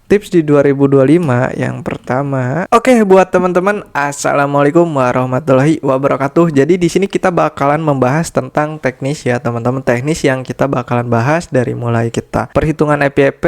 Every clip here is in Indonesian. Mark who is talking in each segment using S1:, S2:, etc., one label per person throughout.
S1: Tips di 2025 yang pertama. Oke, buat teman-teman, assalamualaikum warahmatullahi wabarakatuh. Jadi di sini kita bakalan membahas tentang teknis ya, teman-teman. Teknis yang kita bakalan bahas dari mulai kita perhitungan FYP,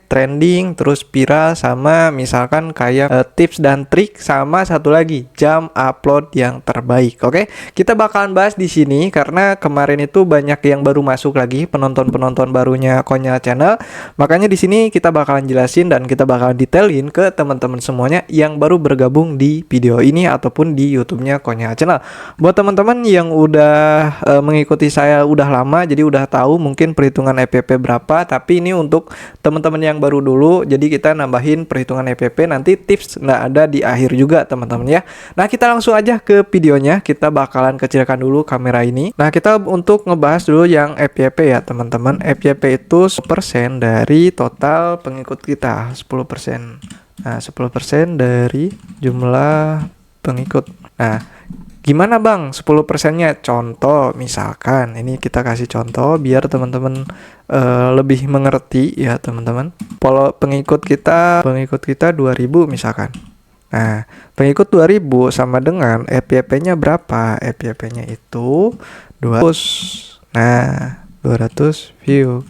S1: trending, terus viral, sama misalkan kayak tips dan trik, sama satu lagi jam upload yang terbaik. Oke, kita bakalan bahas di sini karena kemarin itu banyak yang baru masuk lagi, penonton-penonton barunya Konyol Channel. Makanya di sini kita bakalan jelasin dan kita bakalan detailin ke teman-teman semuanya yang baru bergabung di video ini ataupun di YouTube-nya Konyol Channel. Buat teman-teman yang udah mengikuti saya udah lama, jadi udah tahu mungkin perhitungan FYP berapa, tapi ini untuk teman-teman yang baru dulu, jadi kita nambahin perhitungan FYP, nanti tips nggak ada di akhir juga teman-teman ya. Nah, kita langsung aja ke videonya. Kita bakalan kecilkan dulu kamera ini. Nah, kita untuk ngebahas dulu yang FYP ya teman-teman. FYP itu 10% dari total pengikut kita, 10%. Nah, 10% dari jumlah pengikut. Nah, gimana bang 10%-nya? Contoh misalkan, ini kita kasih contoh biar teman-teman lebih mengerti ya teman-teman. Pengikut kita 2000 misalkan. Nah, pengikut 2000 sama dengan FYP-nya berapa? FYP-nya itu 200. Nah, 200 view.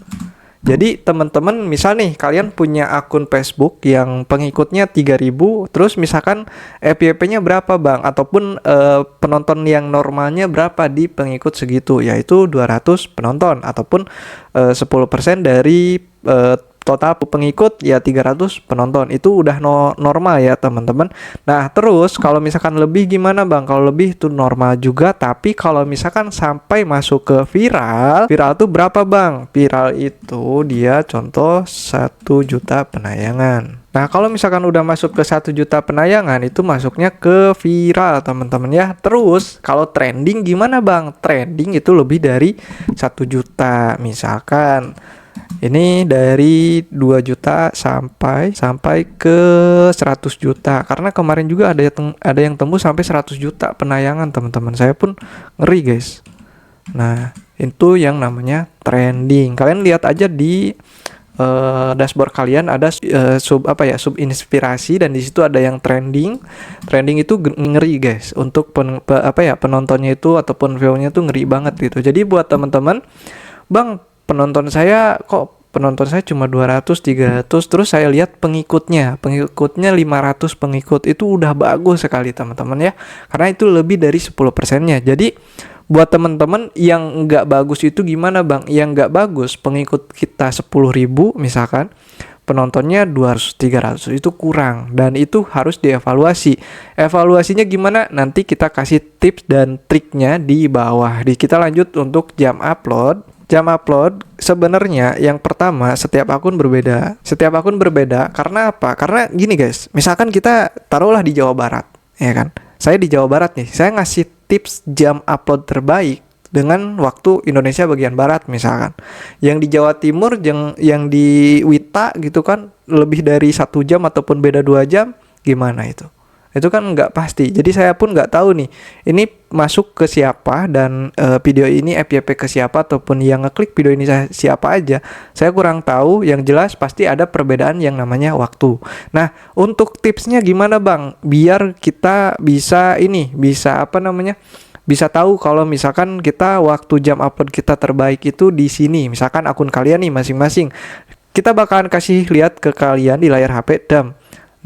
S1: Jadi teman-teman misal nih kalian punya akun Facebook yang pengikutnya 3000, terus misalkan FYP-nya berapa bang? Ataupun penonton yang normalnya berapa di pengikut segitu? Yaitu 200 penonton ataupun 10% dari total pengikut ya 300 penonton. Itu udah normal ya teman-teman. Nah, terus kalau misalkan lebih gimana bang? Kalau lebih itu normal juga, tapi kalau misalkan sampai masuk ke viral tuh berapa bang? Viral itu dia contoh 1 juta penayangan. Nah, kalau misalkan udah masuk ke 1 juta penayangan, itu masuknya ke viral teman-teman ya. Terus kalau trending gimana bang? Trending itu lebih dari 1 juta. Misalkan ini dari 2 juta sampai ke 100 juta. Karena kemarin juga ada yang tembus sampai 100 juta penayangan teman-teman. Saya pun ngeri guys. Nah, itu yang namanya trending. Kalian lihat aja di dashboard kalian ada sub inspirasi, dan di situ ada yang trending. Trending itu ngeri guys. Untuk penontonnya itu ataupun view-nya tuh ngeri banget gitu. Jadi buat teman-teman, bang, penonton saya cuma 200, 300, terus saya lihat pengikutnya 500 pengikut, itu udah bagus sekali teman-teman ya, karena itu lebih dari 10%-nya. Jadi buat teman-teman yang nggak bagus itu gimana bang? Yang nggak bagus pengikut kita 10.000 misalkan, penontonnya 200, 300, itu kurang, dan itu harus dievaluasi. Evaluasinya gimana? Nanti kita kasih tips dan triknya di bawah. Kita lanjut untuk jam upload. Jam upload sebenarnya yang pertama, setiap akun berbeda. Karena apa? Karena gini guys, misalkan kita taruhlah di Jawa Barat, ya kan? Saya di Jawa Barat nih, saya ngasih tips jam upload terbaik dengan waktu Indonesia bagian Barat misalkan. Yang di Jawa Timur, yang di Wita gitu kan, lebih dari 1 jam ataupun beda 2 jam, gimana itu? Itu kan nggak pasti. Jadi saya pun nggak tahu nih, ini masuk ke siapa dan video ini FYP ke siapa, ataupun yang ngeklik video ini siapa aja. Saya kurang tahu. Yang jelas pasti ada perbedaan yang namanya waktu. Nah, untuk tipsnya gimana bang? Biar kita bisa bisa tahu kalau misalkan kita waktu jam upload kita terbaik itu di sini. Misalkan akun kalian nih masing-masing. Kita bakalan kasih lihat ke kalian di layar HP dam.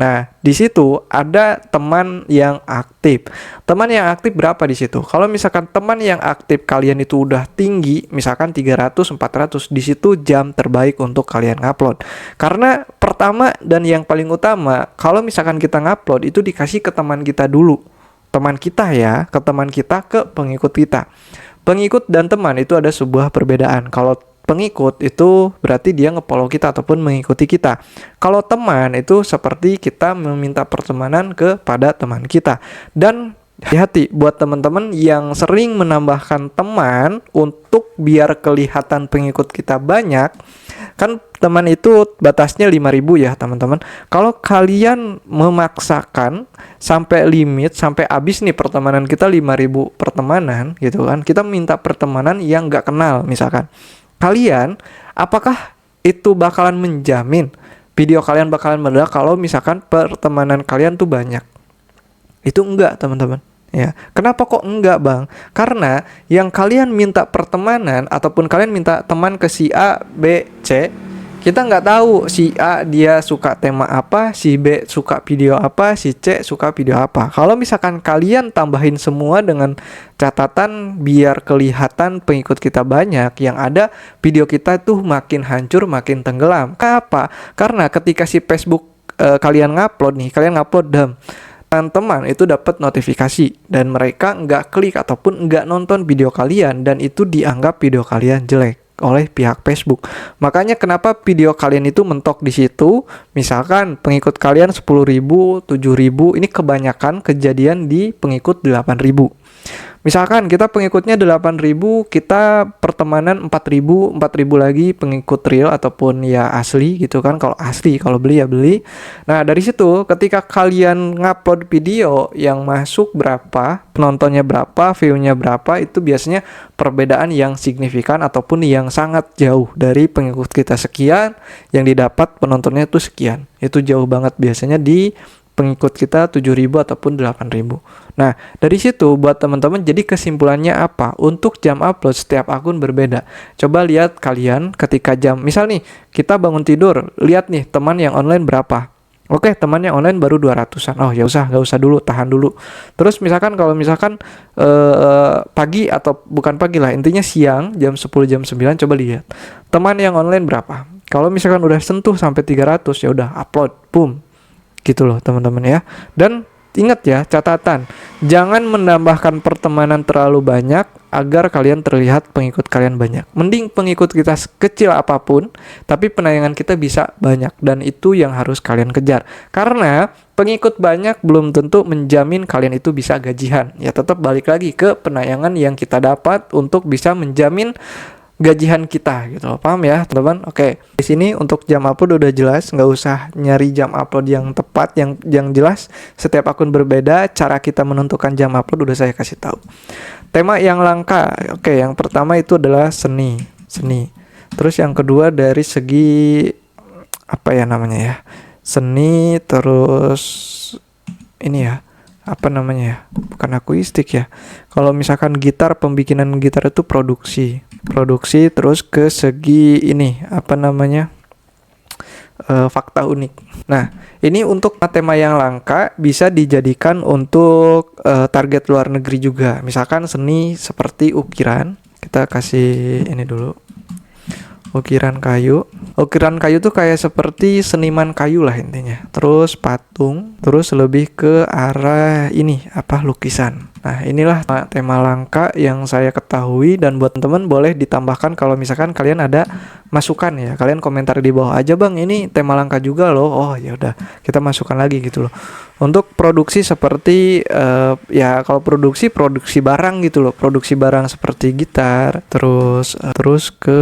S1: Nah, di situ ada teman yang aktif. Teman yang aktif berapa di situ? Kalau misalkan teman yang aktif kalian itu udah tinggi, misalkan 300, 400, di situ jam terbaik untuk kalian ngupload. Karena pertama dan yang paling utama, kalau misalkan kita ngupload itu dikasih ke teman kita dulu. Teman kita ya, ke teman kita, ke pengikut kita. Pengikut dan teman itu ada sebuah perbedaan. Kalau pengikut itu berarti dia nge-follow kita ataupun mengikuti kita. Kalau teman itu seperti kita meminta pertemanan kepada teman kita. Dan hati-hati buat teman-teman yang sering menambahkan teman untuk biar kelihatan pengikut kita banyak. Kan teman itu batasnya 5.000 ya teman-teman. Kalau kalian memaksakan sampai limit, sampai habis nih pertemanan kita 5.000 pertemanan gitu kan, kita minta pertemanan yang gak kenal misalkan, kalian apakah itu bakalan menjamin video kalian bakalan meledak kalau misalkan pertemanan kalian tuh banyak. Itu enggak, teman-teman. Ya, kenapa kok enggak, Bang? Karena yang kalian minta pertemanan ataupun kalian minta teman ke si A, B, C, kita nggak tahu si A dia suka tema apa, si B suka video apa, si C suka video apa. Kalau misalkan kalian tambahin semua dengan catatan biar kelihatan pengikut kita banyak, yang ada video kita tuh makin hancur, makin tenggelam. Kenapa? Karena ketika si Facebook kalian ngupload nih, kalian ngupload teman-teman itu dapat notifikasi dan mereka nggak klik ataupun nggak nonton video kalian, dan itu dianggap video kalian jelek oleh pihak Facebook. Makanya kenapa video kalian itu mentok di situ. Misalkan pengikut kalian 10.000, 7.000, ini kebanyakan kejadian di pengikut 8.000. Misalkan kita pengikutnya 8.000, kita pertemanan 4.000 lagi pengikut real ataupun ya asli gitu kan. Kalau asli, kalau beli ya beli. Nah, dari situ ketika kalian ngupload video yang masuk berapa, penontonnya berapa, view-nya berapa, itu biasanya perbedaan yang signifikan ataupun yang sangat jauh. Dari pengikut kita sekian, yang didapat penontonnya itu sekian. Itu jauh banget biasanya di pengikut kita 7.000 ataupun 8.000. Nah, dari situ buat teman-teman, jadi kesimpulannya apa? Untuk jam upload setiap akun berbeda. Coba lihat kalian ketika jam, misal nih, kita bangun tidur, lihat nih teman yang online berapa. Oke, teman yang online baru 200-an. Oh, ya nggak usah dulu, tahan dulu. Terus misalkan kalau misalkan pagi atau bukan pagi lah, intinya siang, jam 10, jam 9, coba lihat. Teman yang online berapa? Kalau misalkan udah sentuh sampai 300, ya udah upload, boom. Gitu loh teman-teman ya. Dan ingat ya, catatan, jangan menambahkan pertemanan terlalu banyak agar kalian terlihat pengikut kalian banyak. Mending pengikut kita kecil apapun, tapi penayangan kita bisa banyak, dan itu yang harus kalian kejar. Karena pengikut banyak belum tentu menjamin kalian itu bisa gajian. Ya tetap balik lagi ke penayangan yang kita dapat untuk bisa menjamin gajian kita gitu loh. Paham ya teman-teman? Oke, di sini untuk jam upload udah jelas, nggak usah nyari jam upload yang tepat, yang jelas. Setiap akun berbeda, cara kita menentukan jam upload udah saya kasih tahu. Tema yang langka, oke, yang pertama itu adalah seni. Terus yang kedua dari segi apa ya namanya ya, seni, terus ini ya, apa namanya ya, bukan akuistik ya. Kalau misalkan gitar, pembikinan gitar itu produksi, terus ke segi ini apa namanya, fakta unik. Nah, ini untuk tema yang langka bisa dijadikan untuk target luar negeri juga. Misalkan seni seperti ukiran, kita kasih ini dulu, ukiran kayu tuh kayak seperti seniman kayu lah intinya. Terus patung, terus lebih ke arah ini apa, lukisan. Nah, inilah tema langka yang saya ketahui, dan buat teman-teman boleh ditambahkan kalau misalkan kalian ada masukan ya. Kalian komentar di bawah aja, Bang, ini tema langka juga loh. Oh, ya udah, kita masukkan lagi gitu loh. Untuk produksi seperti ya kalau produksi barang gitu loh. Produksi barang seperti gitar, terus ke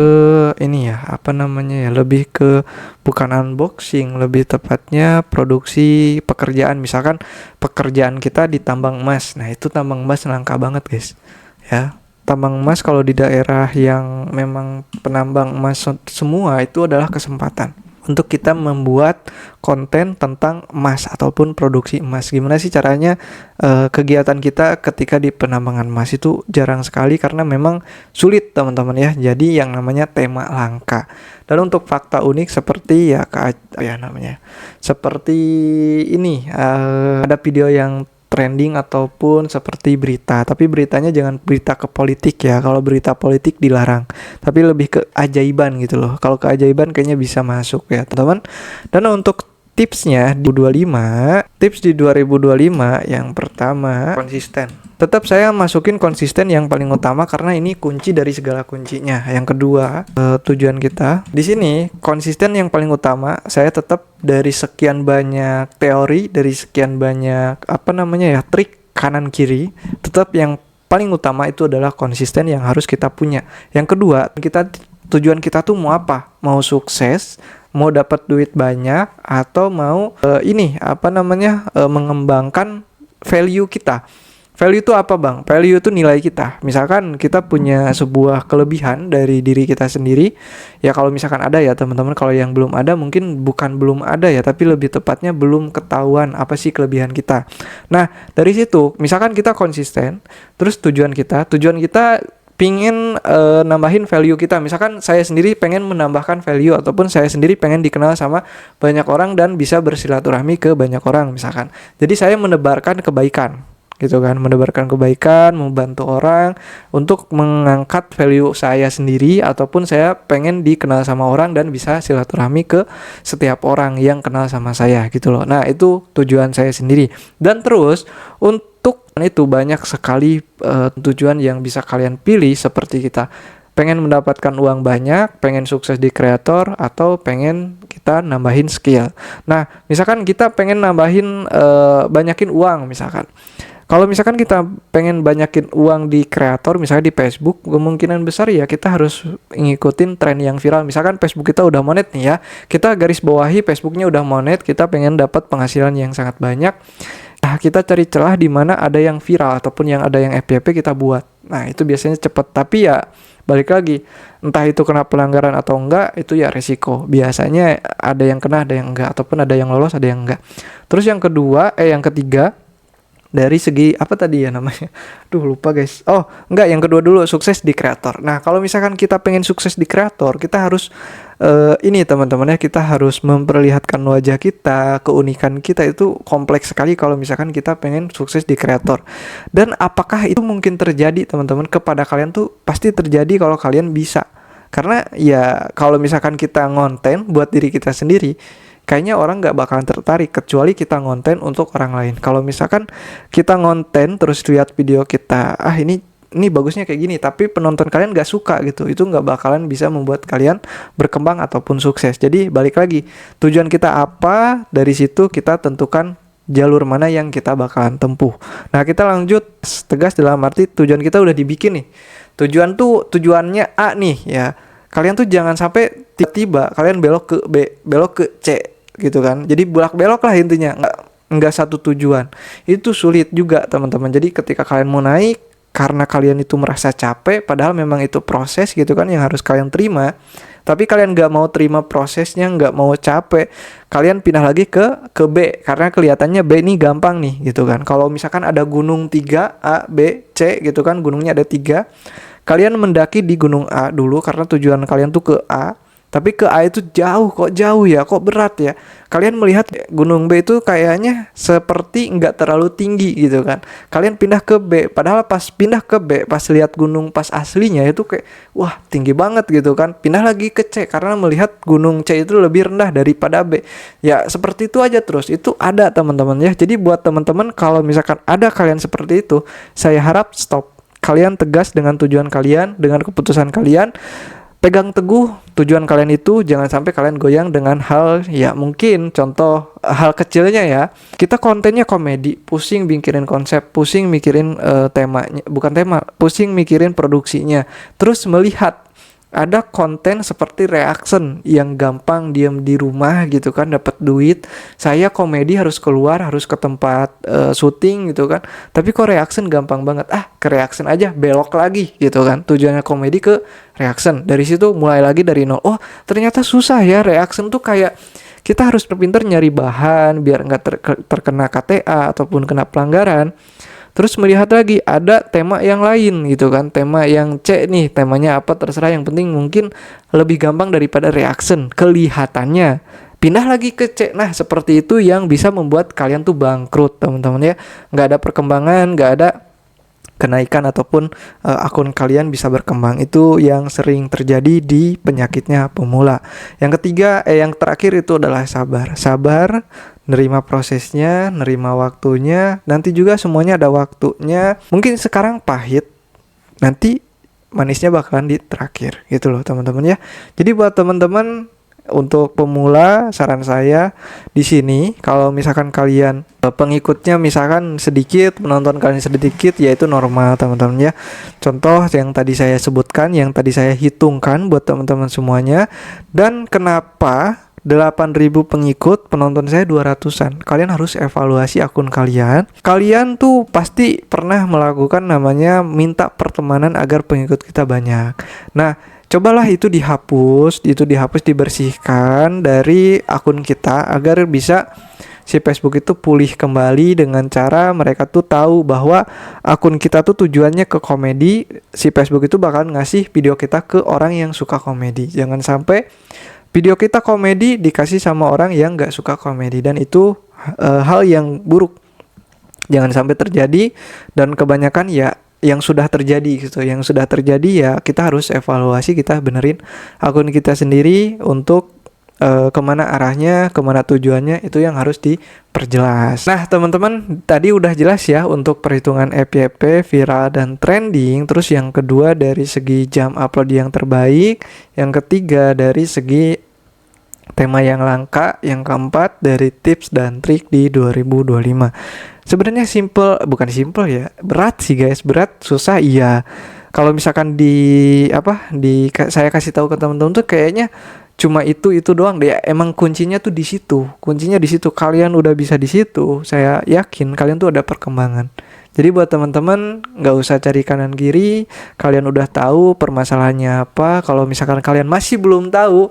S1: ini ya, apa namanya ya, lebih ke bukan unboxing, lebih tepatnya produksi pekerjaan. Misalkan pekerjaan kita di tambang emas. Nah, itu tambang emas langka banget, guys. Ya, tambang emas kalau di daerah yang memang penambang emas semua, itu adalah kesempatan untuk kita membuat konten tentang emas ataupun produksi emas. Gimana sih caranya kegiatan kita ketika di penambangan emas itu jarang sekali karena memang sulit teman-teman ya. Jadi yang namanya tema langka. Dan untuk fakta unik seperti seperti ini, ada video yang trending ataupun seperti berita, tapi beritanya jangan berita ke politik ya. Kalau berita politik dilarang, tapi lebih ke ajaiban gitu loh. Kalau keajaiban kayaknya bisa masuk ya teman-teman. Dan untuk tipsnya di 2025 yang pertama, konsisten. Tetap saya masukin konsisten yang paling utama karena ini kunci dari segala kuncinya. Yang kedua, tujuan kita. Di sini konsisten yang paling utama, saya tetap dari sekian banyak teori, dari sekian banyak trik kanan kiri, tetap yang paling utama itu adalah konsisten yang harus kita punya. Yang kedua, tujuan kita tuh mau apa? Mau sukses, mau dapat duit banyak, atau mau mengembangkan value kita. Value itu apa bang? Value itu nilai kita. Misalkan kita punya sebuah kelebihan dari diri kita sendiri. Ya kalau misalkan ada ya teman-teman. Kalau yang belum ada mungkin bukan belum ada ya, tapi lebih tepatnya belum ketahuan apa sih kelebihan kita. Nah dari situ misalkan kita konsisten. Terus tujuan kita pingin nambahin value kita. Misalkan saya sendiri pengen menambahkan value, ataupun saya sendiri pengen dikenal sama banyak orang dan bisa bersilaturahmi ke banyak orang misalkan. Jadi saya menebarkan kebaikan gitu kan, menebarkan kebaikan, membantu orang untuk mengangkat value saya sendiri, ataupun saya pengen dikenal sama orang dan bisa silaturahmi ke setiap orang yang kenal sama saya gitu loh. Nah itu tujuan saya sendiri. Dan terus untuk itu banyak sekali tujuan yang bisa kalian pilih, seperti kita pengen mendapatkan uang banyak, pengen sukses di kreator, atau pengen kita nambahin skill. Nah misalkan kita pengen nambahin banyakin uang misalkan. Kalau misalkan kita pengen banyakin uang di kreator, misalnya di Facebook, kemungkinan besar ya kita harus ngikutin tren yang viral. Misalkan Facebook kita udah monet nih ya, kita garis bawahi Facebooknya udah monet, kita pengen dapat penghasilan yang sangat banyak. Nah, kita cari celah di mana ada yang viral ataupun yang ada yang FYP kita buat. Nah, itu biasanya cepet. Tapi ya balik lagi, entah itu kena pelanggaran atau enggak, itu ya resiko. Biasanya ada yang kena, ada yang enggak, ataupun ada yang lolos, ada yang enggak. Terus yang ketiga, dari segi apa tadi ya namanya? Lupa guys. Oh, enggak, yang kedua dulu, sukses di kreator. Nah, kalau misalkan kita pengen sukses di kreator, kita harus ini teman-teman ya, kita harus memperlihatkan wajah kita, keunikan kita itu kompleks sekali kalau misalkan kita pengen sukses di kreator. Dan apakah itu mungkin terjadi teman-teman kepada kalian? Tuh pasti terjadi kalau kalian bisa. Karena ya kalau misalkan kita ngonten buat diri kita sendiri, kayaknya orang nggak bakalan tertarik kecuali kita ngonten untuk orang lain. Kalau misalkan kita ngonten terus lihat video kita, ini bagusnya kayak gini, tapi penonton kalian nggak suka gitu, itu nggak bakalan bisa membuat kalian berkembang ataupun sukses. Jadi balik lagi, tujuan kita apa, dari situ kita tentukan jalur mana yang kita bakalan tempuh. Nah kita lanjut tegas dalam arti tujuan kita udah dibikin nih. Tujuannya A nih ya. Kalian tuh jangan sampai tiba-tiba kalian belok ke B, belok ke C gitu kan. Jadi bolak-belok lah intinya, nggak satu tujuan. Itu sulit juga teman-teman. Jadi ketika kalian mau naik, karena kalian itu merasa capek, padahal memang itu proses gitu kan yang harus kalian terima. Tapi kalian nggak mau terima prosesnya, nggak mau capek, kalian pindah lagi ke B, karena kelihatannya B ini gampang nih gitu kan. Kalau misalkan ada gunung 3, A, B, C gitu kan, gunungnya ada 3, kalian mendaki di gunung A dulu karena tujuan kalian tuh ke A. Tapi ke A itu jauh ya, kok berat ya. Kalian melihat gunung B itu kayaknya seperti nggak terlalu tinggi gitu kan. Kalian pindah ke B, padahal pas pindah ke B, pas lihat gunung pas aslinya itu kayak wah tinggi banget gitu kan. Pindah lagi ke C karena melihat gunung C itu lebih rendah daripada B. Ya seperti itu aja terus, itu ada teman-teman ya. Jadi buat teman-teman kalau misalkan ada kalian seperti itu, saya harap stop. Kalian tegas dengan tujuan kalian, dengan keputusan kalian. Pegang teguh tujuan kalian itu, jangan sampai kalian goyang dengan hal ya mungkin contoh hal kecilnya ya. Kita kontennya komedi, pusing mikirin konsep, pusing mikirin temanya, bukan tema, pusing mikirin produksinya. Terus melihat ada konten seperti reaction yang gampang diam di rumah gitu kan, dapat duit. Saya komedi harus keluar, harus ke tempat syuting gitu kan. Tapi kok reaction gampang banget. Ke reaction aja, belok lagi gitu kan. Tujuannya komedi ke reaction. Dari situ mulai lagi dari nol. Oh, ternyata susah ya reaction tuh, kayak kita harus pintar nyari bahan biar nggak terkena KTA ataupun kena pelanggaran. Terus melihat lagi ada tema yang lain gitu kan, tema yang C nih, temanya apa terserah, yang penting mungkin lebih gampang daripada reaction kelihatannya. Pindah lagi ke C. Nah seperti itu yang bisa membuat kalian tuh bangkrut teman-teman ya. Nggak ada perkembangan, nggak ada kenaikan ataupun akun kalian bisa berkembang. Itu yang sering terjadi di penyakitnya pemula. Yang ketiga, yang terakhir itu adalah sabar, nerima prosesnya, nerima waktunya. Nanti juga semuanya ada waktunya. Mungkin sekarang pahit, nanti manisnya bakalan di terakhir gitu loh teman-teman ya. Jadi buat teman-teman untuk pemula, saran saya di sini, kalau misalkan kalian pengikutnya misalkan sedikit, penonton kalian sedikit, ya itu normal teman-teman ya. Contoh yang tadi saya sebutkan, yang tadi saya hitungkan buat teman-teman semuanya. Dan kenapa 8.000 pengikut, penonton saya 200-an. Kalian harus evaluasi akun kalian. Kalian tuh pasti pernah melakukan namanya minta pertemanan agar pengikut kita banyak. Nah, cobalah itu dihapus, dibersihkan dari akun kita agar bisa si Facebook itu pulih kembali dengan cara mereka tuh tahu bahwa akun kita tuh tujuannya ke komedi. Si Facebook itu bakal ngasih video kita ke orang yang suka komedi. Jangan sampai video kita komedi dikasih sama orang yang gak suka komedi, dan itu hal yang buruk. Jangan sampai terjadi, dan kebanyakan ya yang sudah terjadi gitu. Yang sudah terjadi ya kita harus evaluasi, kita benerin akun kita sendiri untuk kemana arahnya, kemana tujuannya, itu yang harus diperjelas. Nah teman-teman, tadi udah jelas ya untuk perhitungan FYP, viral, dan trending. Terus yang kedua dari segi jam upload yang terbaik. Yang ketiga dari segi tema yang langka. Yang keempat dari tips dan trik di 2025. Sebenarnya bukan simple ya, berat sih guys, berat, susah iya. Kalau misalkan saya kasih tahu ke teman-teman tuh kayaknya cuma itu doang deh. Emang kuncinya tuh di situ. Kalian udah bisa di situ, saya yakin kalian tuh ada perkembangan. Jadi buat teman-teman nggak usah cari kanan kiri. Kalian udah tahu permasalahannya apa. Kalau misalkan kalian masih belum tahu,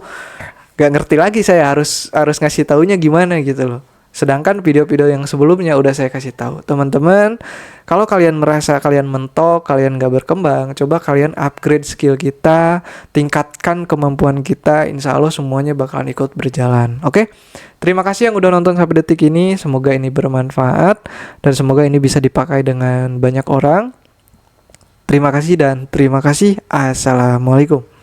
S1: nggak ngerti lagi saya harus ngasih taunya gimana gitu loh. Sedangkan video-video yang sebelumnya udah saya kasih tahu. Teman-teman, kalau kalian merasa kalian mentok, kalian gak berkembang, coba kalian upgrade skill kita, tingkatkan kemampuan kita, insya Allah semuanya bakalan ikut berjalan. Oke? Terima kasih yang udah nonton sampai detik ini. Semoga ini bermanfaat dan semoga ini bisa dipakai dengan banyak orang. Terima kasih dan terima kasih. Assalamualaikum.